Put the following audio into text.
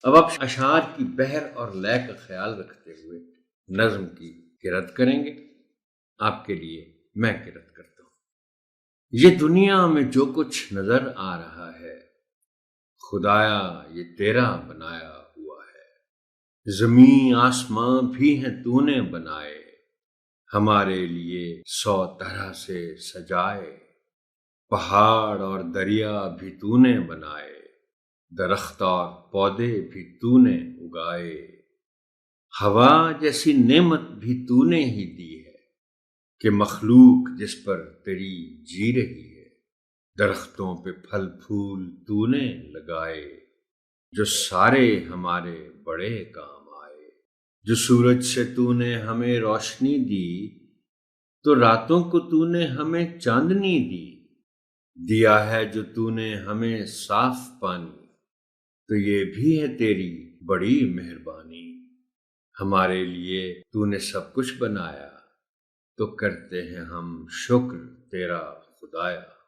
اب آپ اشعار کی بحر اور لے کا خیال رکھتے ہوئے نظم کی قرأت کریں گے۔ آپ کے لیے میں قرأت کرتا ہوں۔ یہ دنیا میں جو کچھ نظر آ رہا ہے، خدایا یہ تیرا بنایا ہوا ہے۔ زمین آسمان بھی ہیں تو نے بنائے، ہمارے لیے 100 طرح سے سجائے۔ پہاڑ اور دریا بھی تو نے بنائے، درخت اور پودے بھی تو نے اگائے۔ ہوا جیسی نعمت بھی تو نے ہی دی ہے، کہ مخلوق جس پر تیری جی رہی ہے۔ درختوں پہ پھل پھول تو نے لگائے، جو سارے ہمارے بڑے کام آئے۔ جو سورج سے تو نے ہمیں روشنی دی، تو راتوں کو تو نے ہمیں چاندنی دی۔ دیا ہے جو تو نے ہمیں صاف پانی، تو یہ بھی ہے تیری بڑی مہربانی۔ ہمارے لیے تو نے سب کچھ بنایا، تو کرتے ہیں ہم شکر تیرا خدایا۔